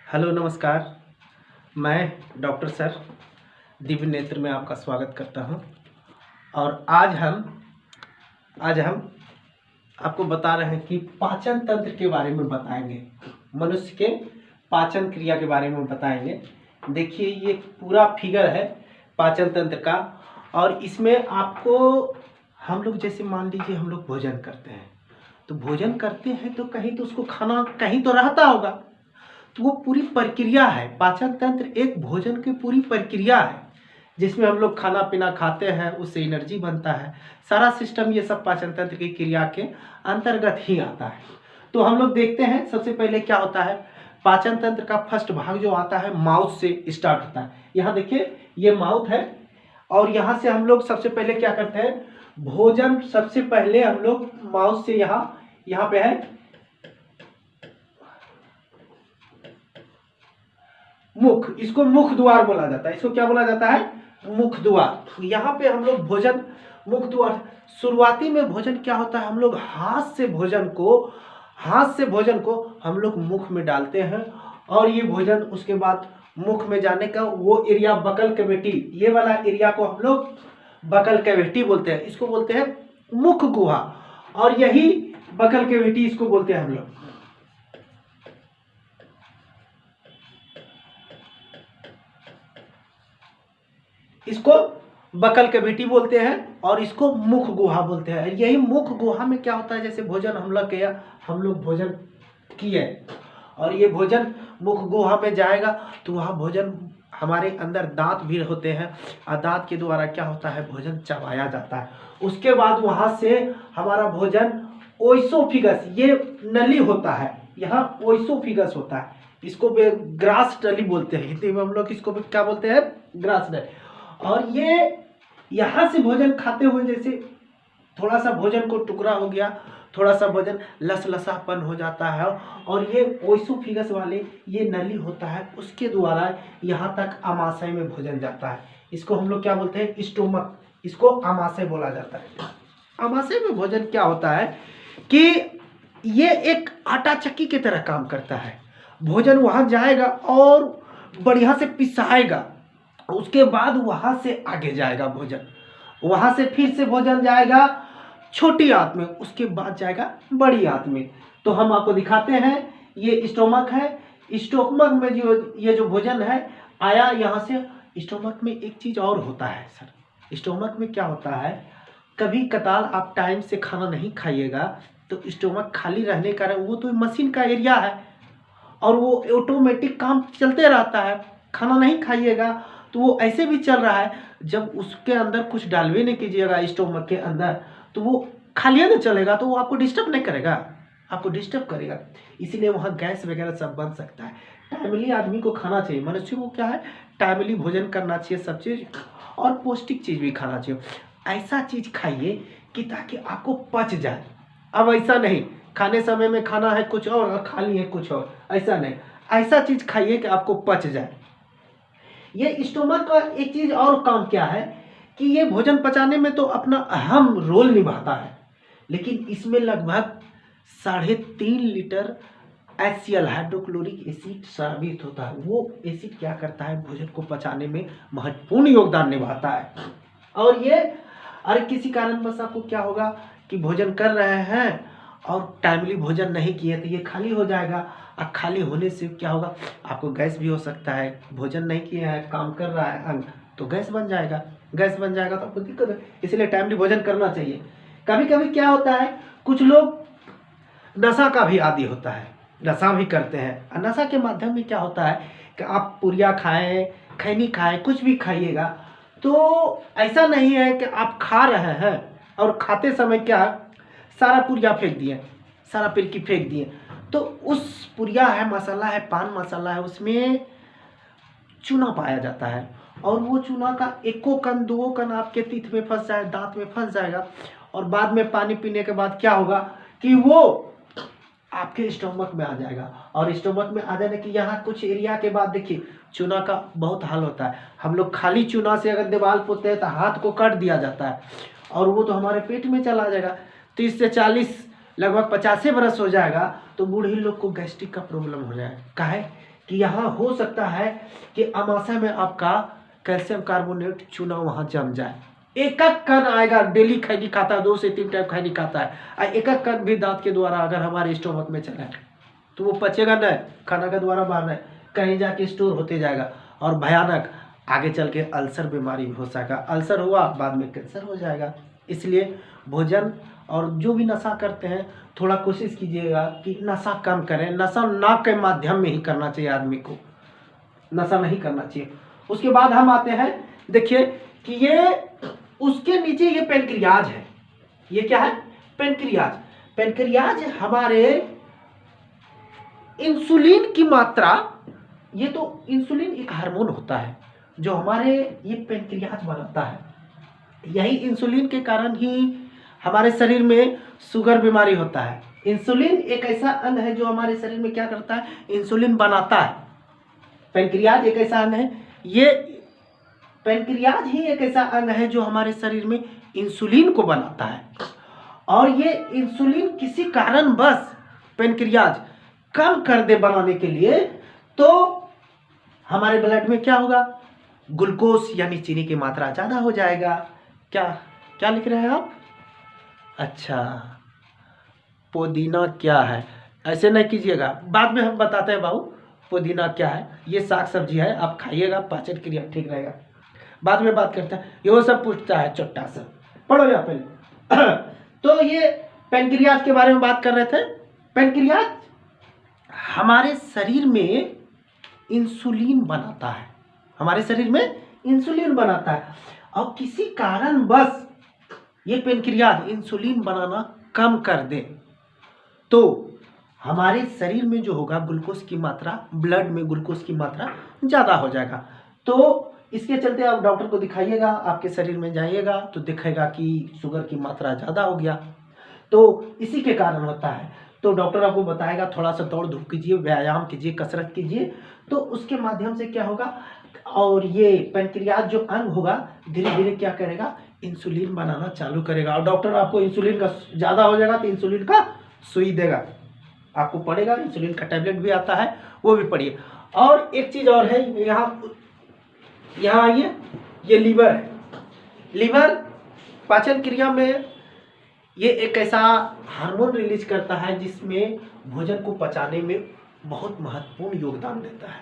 Hello नमस्कार। मैं doctor sir Divya नेत्र में आपका स्वागत करता हूं। और आज हम आपको बता रहे हैं कि पाचन तंत्र के बारे में बताएंगे, मनुष्य के पाचन क्रिया के बारे में बताएंगे। देखिए ये पूरा फिगर है पाचन तंत्र का, और इसमें आपको हम लोग जैसे मान लीजिए हम लोग भोजन करते हैं, तो भोजन करते हैं तो कहीं तो उसको खाना कहीं तो रहता होगा, तो वो पूरी प्रक्रिया है। पाचन तंत्र एक भोजन की पूरी प्रक्रिया है जिसमें हम लोग खाना पीना खाते हैं, उससे एनर्जी बनता है। सारा सिस्टम ये सब पाचन तंत्र की क्रिया के अंतर्गत ही आता है। तो हम लोग देखते हैं सबसे पहले क्या होता है। पाचन तंत्र का फर्स्ट भाग जो आता है माउथ से स्टार्ट होता है। यहाँ देखिए ये माउथ है, और यहाँ से हम लोग सबसे पहले क्या करते हैं, भोजन सबसे पहले हम लोग माउथ से यहाँ पे है मुख, इसको मुख द्वार बोला जाता है। इसको क्या बोला जाता है, मुख द्वार। यहाँ पे हम लोग भोजन मुख द्वार, शुरुआती में भोजन क्या होता है, हम लोग हाथ से भोजन को हम लोग मुख में डालते हैं, और ये भोजन उसके बाद मुख में जाने का वो एरिया बकल कैविटी, ये वाला एरिया को हम लोग बकल कैविटी बोलते हैं। इसको बोलते हैं मुख गुहा, और यही बकल कैविटी इसको बोलते हैं हम लोग। इसको बकल कैविटी बोलते हैं और इसको मुख गुहा बोलते हैं। यही मुख गुहा में क्या होता है, जैसे भोजन हम लोग भोजन किए और ये भोजन मुख गुहा में जाएगा, तो वहाँ भोजन हमारे अंदर दांत भी होते हैं, और दांत के द्वारा क्या होता है, भोजन चबाया जाता है। उसके बाद वहाँ से हमारा भोजन ओइसोफिगस, ये नली होता है, यहाँ ओइसोफिगस होता है, इसको ग्रास नली बोलते हैं। हिंदी में हम लोग इसको क्या बोलते हैं, ग्रास नली। और ये यहाँ से भोजन खाते हुए जैसे थोड़ा सा भोजन को टुकड़ा हो गया, थोड़ा सा भोजन लसलसापन हो जाता है, और ये ओइसोफिगस वाले ये नली होता है, उसके द्वारा यहाँ तक आमाशय में भोजन जाता है। इसको हम लोग क्या बोलते हैं, स्टोमक, इसको आमाशय बोला जाता है। आमाशय में भोजन क्या होता है कि ये एक आटा चक्की की तरह काम करता है। भोजन वहाँ जाएगा और बढ़िया से पिसाएगा, उसके बाद वहाँ से आगे जाएगा भोजन, वहाँ से फिर से भोजन जाएगा छोटी आंत में, उसके बाद जाएगा बड़ी आंत में। तो हम आपको दिखाते हैं, ये स्टोमक है। स्टोमक में ये जो भोजन है आया यहाँ से। स्टोमक में एक चीज़ और होता है सर, स्टोमक में क्या होता है, कभी कताल आप टाइम से खाना नहीं खाइएगा तो स्टोमक खाली रहने का, वो तो मशीन का एरिया है और वो ऑटोमेटिक काम चलते रहता है। खाना नहीं खाइएगा तो वो ऐसे भी चल रहा है, जब उसके अंदर कुछ डालवे नहीं कीजिएगा स्टोमक के अंदर, तो वो खाली तो चलेगा, तो वो आपको डिस्टर्ब नहीं करेगा, आपको डिस्टर्ब करेगा। इसीलिए वहाँ गैस वगैरह सब बन सकता है। टाइमली आदमी को खाना चाहिए, मनुष्य को क्या है, टाइमली भोजन करना चाहिए सब चीज़, और पौष्टिक चीज़ भी खाना चाहिए। ऐसा चीज़ खाइए कि ताकि आपको पच जाए। अब ऐसा नहीं खाने समय में खाना है कुछ और खा लिए कुछ और, ऐसा नहीं, ऐसा चीज़ खाइए कि आपको पच जाए। ये स्टोमक का एक चीज़ और काम क्या है कि ये भोजन पचाने में तो अपना अहम रोल निभाता है, लेकिन इसमें लगभग 3.5 लीटर HCl हाइड्रोक्लोरिक एसिड स्रावित होता है। वो एसिड क्या करता है, भोजन को पचाने में महत्वपूर्ण योगदान निभाता है। और ये अरे किसी कारणवश आपको क्या होगा कि भोजन कर रहे हैं और टाइमली भोजन नहीं किए तो ये खाली हो जाएगा, और खाली होने से क्या होगा, आपको गैस भी हो सकता है। भोजन नहीं किया है, काम कर रहा है अंग, तो गैस बन जाएगा तो आपको दिक्कत है। इसलिए टाइमली भोजन करना चाहिए। कभी कभी क्या होता है, कुछ लोग नशा का भी आदी होता है, नशा भी करते हैं, और नशा के माध्यम में क्या होता है कि आप पुरिया खाएं, खैनी खाएं, कुछ भी खाइएगा, तो ऐसा नहीं है कि आप खा रहे हैं और खाते समय क्या सारा पुरिया फेंक दिए, सारा पिरकी फेंक दिए, तो उस पुरिया है, मसाला है, पान मसाला है, उसमें चूना पाया जाता है, और वो चूना का 1 कण 2 कण आपके तीत में फंस जाए, दांत में फंस जाएगा, और बाद में पानी पीने के बाद क्या होगा कि वो आपके स्टोमक में आ जाएगा। और स्टोमक में आ जाने की यहाँ कुछ एरिया के बाद देखिए चूना का बहुत हाल होता है। हम लोग खाली चूना से अगर दीवार पोते हैं तो हाथ को काट दिया जाता है, और वो तो हमारे पेट में चला जाएगा। 30 से 40 लगभग 50 बरस हो जाएगा तो बूढ़े लोग को गैस्ट्रिक का प्रॉब्लम हो जाएगा। काहे कि यहाँ हो सकता है कि अमाशय में आपका कैल्शियम कार्बोनेट चूना वहाँ जम जाए। एक एक कण आएगा, डेली खैनी खाता है, 2 से 3 टाइम खैनी खाता है, और एक एक कण भी दांत के द्वारा अगर हमारे स्टोमक में चला है तो वो पचेगा नहीं, खाना के द्वारा बाहर नहीं, कहीं जाके स्टोर होते जाएगा और भयानक आगे चल के अल्सर बीमारी हो सका। अल्सर हुआ बाद में कैंसर हो जाएगा। इसलिए भोजन और जो भी नशा करते हैं थोड़ा कोशिश कीजिएगा कि नशा कम करें। नशा नाक के माध्यम में ही करना चाहिए, आदमी को नशा नहीं करना चाहिए। उसके बाद हम आते हैं, देखिए कि ये उसके नीचे ये पेनक्रियाज है। ये क्या है? पेनक्रियाज। पेनक्रियाज हमारे इंसुलिन की मात्रा, ये तो इंसुलिन एक हार्मोन होता है जो हमारे ये पेनक्रियाज बनाता है। यही इंसुलिन के कारण ही हमारे शरीर में शुगर बीमारी होता है। इंसुलिन एक ऐसा अंग है जो हमारे शरीर में क्या करता है? इंसुलिन बनाता है। पेनक्रियाज एक ऐसा अंग है, ये पेनक्रियाज ही एक ऐसा अंग है जो हमारे शरीर में इंसुलिन को बनाता है। और ये इंसुलिन किसी कारण बस पेनक्रियाज कम कर दे बनाने के लिए, तो हमारे ब्लड में क्या होगा? ग्लूकोज यानी चीनी की मात्रा ज़्यादा हो जाएगा। क्या क्या लिख रहे हैं आप? अच्छा, पुदीना क्या है? ऐसे नहीं कीजिएगा, बाद में हम बताते हैं बाबू पुदीना क्या है। ये साग सब्जी है, आप खाइएगा, पाचन क्रिया ठीक रहेगा। बाद में बात करते हैं। ये वो सब पूछता है चोट्टा सा, पढ़ो या पहले। तो ये पेनक्रियाज के बारे में बात कर रहे थे। पेनक्रियाज हमारे शरीर में इंसुलिन बनाता है, हमारे शरीर में इंसुलिन बनाता है। और किसी कारण बस ये पेनक्रियाज इंसुलिन बनाना कम कर दे तो हमारे शरीर में जो होगा ग्लूकोज की मात्रा, ब्लड में ग्लूकोज की मात्रा ज़्यादा हो जाएगा। तो इसके चलते आप डॉक्टर को दिखाइएगा, आपके शरीर में जाइएगा तो दिखेगा कि शुगर की मात्रा ज़्यादा हो गया। तो इसी के कारण होता है। तो डॉक्टर आपको बताएगा थोड़ा सा दौड़ धूप कीजिए, व्यायाम कीजिए, कसरत कीजिए, तो उसके माध्यम से क्या होगा, और ये पेनक्रियाज जो अंग होगा धीरे धीरे क्या करेगा? इंसुलिन बनाना चालू करेगा। और डॉक्टर आपको इंसुलिन का ज़्यादा हो जाएगा तो इंसुलिन का सुई देगा, आपको पड़ेगा। इंसुलिन का टैबलेट भी आता है, वो भी पढ़िए। और एक चीज़ और है, यहाँ आइए, ये लीवर है। लीवर पाचन क्रिया में ये एक ऐसा हार्मोन रिलीज करता है जिसमें भोजन को पचाने में बहुत महत्वपूर्ण योगदान देता है।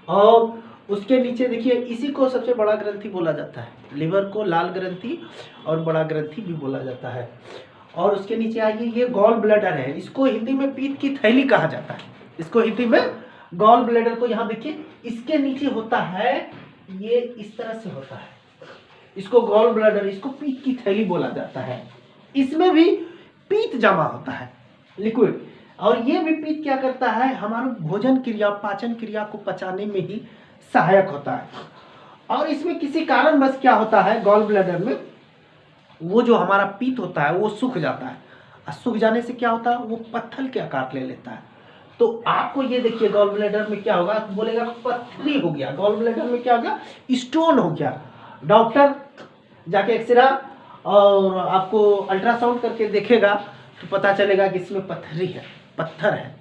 और उसके नीचे देखिए, इसी को सबसे बड़ा ग्रंथि बोला जाता है। लीवर को लाल ग्रंथि और बड़ा ग्रंथि भी बोला जाता है। और उसके नीचे आइए, ये गॉल ब्लैडर है। इसको हिंदी में पीत की थैली कहा जाता है। इसको हिंदी में गॉल ब्लैडर को, यहाँ देखिए इसके नीचे होता है, ये इस तरह से होता है, इसको गॉल ब्लैडर, इसको पीत की थैली बोला जाता है। इसमें भी पीत जमा होता है, लिक्विड। और ये भी पीत क्या करता है? हमारे भोजन क्रिया, पाचन क्रिया को पचाने में ही सहायक होता है। और इसमें किसी कारण बस क्या होता है, गॉल ब्लैडर में वो जो हमारा पीत होता है वो सूख जाता है। और सूख जाने से क्या होता है? वो पत्थर के आकार ले लेता है। तो आपको ये देखिए, गॉल ब्लैडर में क्या होगा? बोलेगा पथरी हो गया, गॉल ब्लैडर में क्या हो गया? स्टोन हो गया। डॉक्टर जाके एक्सरे और आपको अल्ट्रासाउंड करके देखेगा तो पता चलेगा कि इसमें पथरी है, पत्थर है।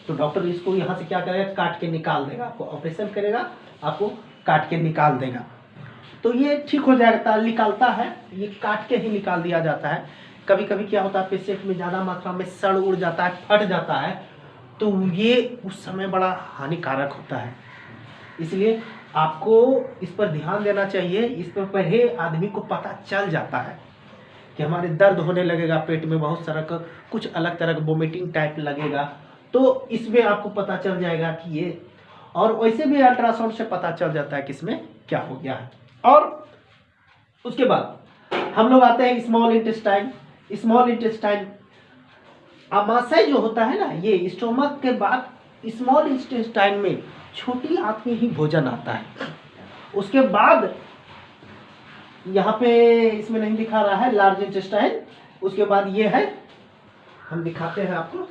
तो डॉक्टर इसको यहाँ से क्या करेगा? काट के निकाल देगा, आपको ऑपरेशन करेगा, आपको काट के निकाल देगा। तो ये ठीक हो जाएगा, निकालता है, ये काट के ही निकाल दिया जाता है। कभी कभी क्या होता है, पेशेंट में ज़्यादा मात्रा में सड़ उड़ जाता है, फट जाता है, तो ये उस समय बड़ा हानिकारक होता है। इसलिए आपको इस पर ध्यान देना चाहिए। इस पर पहले आदमी को पता चल जाता है कि हमारे दर्द होने लगेगा, पेट में बहुत सारा का कुछ अलग तरह का वोमिटिंग टाइप लगेगा, तो इसमें आपको पता चल जाएगा कि ये। और वैसे भी अल्ट्रासाउंड से पता चल जाता है कि इसमें क्या हो गया है। और उसके बाद हम लोग आते हैं स्मॉल इंटेस्टाइन। स्मॉल इंटेस्टाइन आमाशय जो होता है ना, ये स्टोमक के बाद स्मॉल इंटेस्टाइन में छोटी आंत में ही भोजन आता है। उसके बाद यहाँ पे इसमें नहीं दिखा रहा है लार्ज इंटेस्टाइन। उसके बाद ये है, हम दिखाते हैं आपको।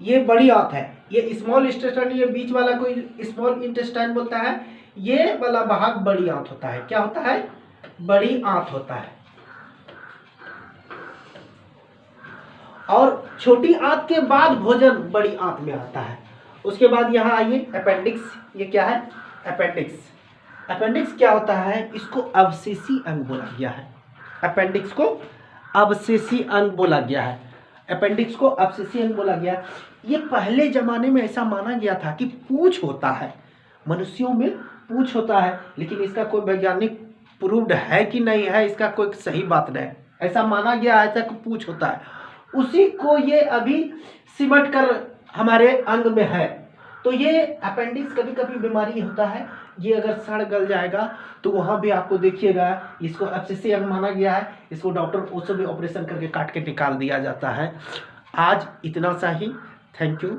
ये बड़ी आंत है, ये स्मॉल इंटेस्टाइन, ये बीच वाला कोई स्मॉल इंटेस्टाइन बोलता है। ये वाला भाग बड़ी आंत होता है। क्या होता है? बड़ी आंत होता है, और छोटी आंत के बाद भोजन बड़ी आंत में आता है। उसके बाद यहाँ आइए अपेंडिक्स। ये क्या है? अपेंडिक्स। अपेंडिक्स क्या होता है? इसको अवशेषी अंग बोला गया है। अपेंडिक्स को अवशेषी अंग बोला गया है। अपेंडिक्स को अवशेषी अंग बोला गया। ये पहले जमाने में ऐसा माना गया था कि पूंछ होता है, मनुष्यों में पूंछ होता है, लेकिन इसका कोई वैज्ञानिक प्रूव्ड है कि नहीं है, इसका कोई सही बात नहीं। ऐसा माना गया है कि पूंछ होता है, उसी को ये अभी सिमट कर हमारे अंग में है। तो ये अपेंडिक्स कभी कभी बीमारी होता है, ये अगर सड़ गल जाएगा तो वहाँ भी आपको देखिएगा इसको अवशेषी अंग माना गया है। इसको डॉक्टर उससे भी ऑपरेशन करके काट के निकाल दिया जाता है। आज इतना सा ही। Thank you.